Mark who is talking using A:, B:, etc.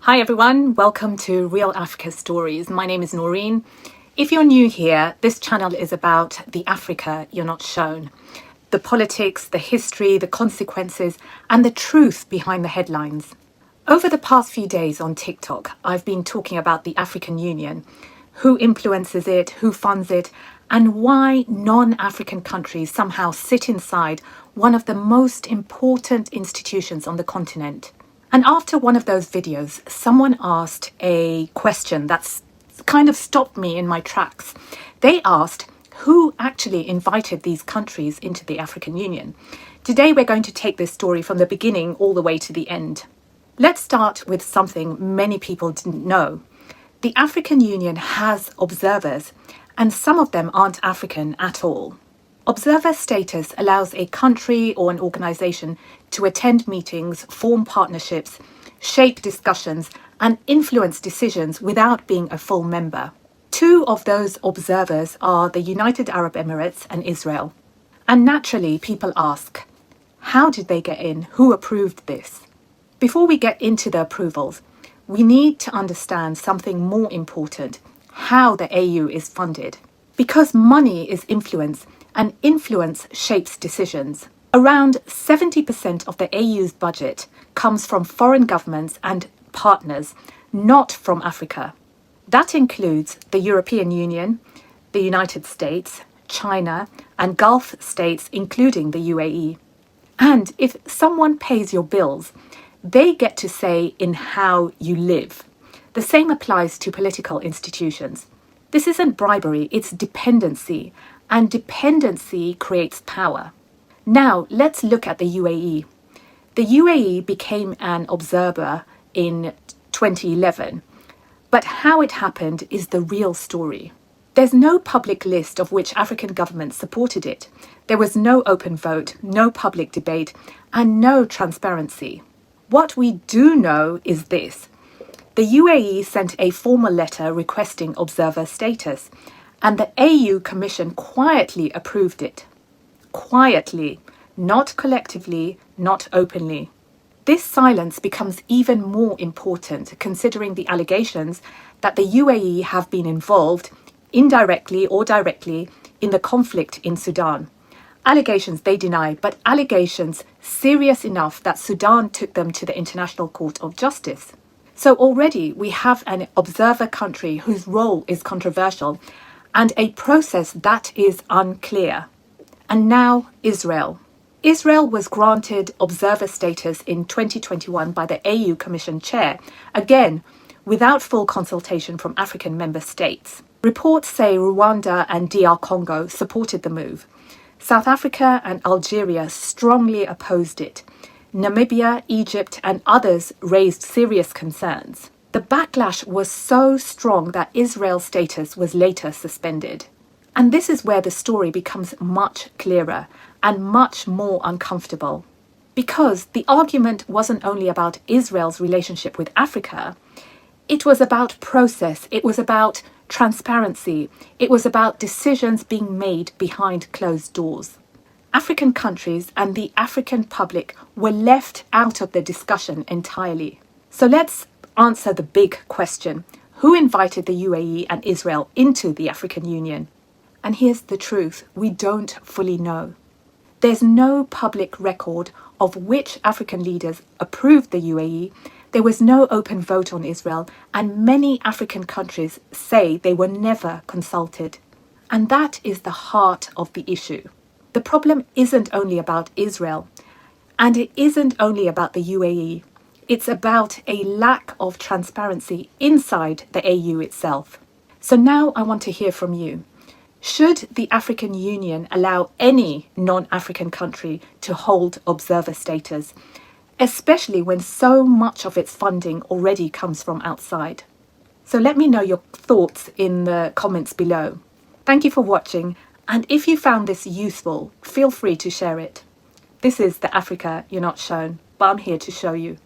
A: Hi everyone, welcome to Real Africa Stories. My name is Noreen. If you're new here, this channel is about the Africa you're not shown. The politics, the history, the consequences, and the truth behind the headlines. Over the past few days on TikTok, I've been talking about the African Union, who influences it, who funds it, and why non-African countries somehow sit inside one of the most important institutions on the continent. And after one of those videos, someone asked a question that's kind of stopped me in my tracks. They asked, who actually invited these countries into the African Union? Today, we're going to take this story from the beginning all the way to the end. Let's start with something many people didn't know. The African Union has observers, and some of them aren't African at all. Observer status allows a country or an organisation to attend meetings, form partnerships, shape discussions, and influence decisions without being a full member. Two of those observers are the United Arab Emirates and Israel. And naturally, people ask, how did they get in? Who approved this? Before we get into the approvals, we need to understand something more important, how the AU is funded. Because money is influence, and influence shapes decisions. Around 70% of the AU's budget comes from foreign governments and partners, not from Africa. That includes the European Union, the United States, China, and Gulf states, including the UAE. And if someone pays your bills, they get to say in how you live. The same applies to political institutions. This isn't bribery, it's dependency. And dependency creates power. Now, let's look at the UAE. The UAE became an observer in 2011, but how it happened is the real story. There's no public list of which African governments supported it. There was no open vote, no public debate, and no transparency. What we do know is this. The UAE sent a formal letter requesting observer status, and the AU Commission quietly approved it. Quietly, not collectively, not openly. This silence becomes even more important considering the allegations that the UAE have been involved, indirectly or directly, in the conflict in Sudan. Allegations they deny, but allegations serious enough that Sudan took them to the International Court of Justice. So already we have an observer country whose role is controversial and a process that is unclear. And now Israel. Israel was granted observer status in 2021 by the AU Commission Chair, again, without full consultation from African member states. Reports say Rwanda and DR Congo supported the move. South Africa and Algeria strongly opposed it. Namibia, Egypt, and others raised serious concerns. The backlash was so strong that Israel's status was later suspended. And this is where the story becomes much clearer and much more uncomfortable. Because the argument wasn't only about Israel's relationship with Africa, it was about process, it was about transparency, it was about decisions being made behind closed doors. African countries and the African public were left out of the discussion entirely. So let's answer the big question. Who invited the UAE and Israel into the African Union? And here's the truth, we don't fully know. There's no public record of which African leaders approved the UAE. There was no open vote on Israel, and many African countries say they were never consulted. And that is the heart of the issue. The problem isn't only about Israel, and it isn't only about the UAE. It's about a lack of transparency inside the AU itself. So now I want to hear from you. Should the African Union allow any non-African country to hold observer status, especially when so much of its funding already comes from outside? So let me know your thoughts in the comments below. Thank you for watching, and if you found this useful, feel free to share it. This is the Africa You're Not Shown, but I'm here to show you.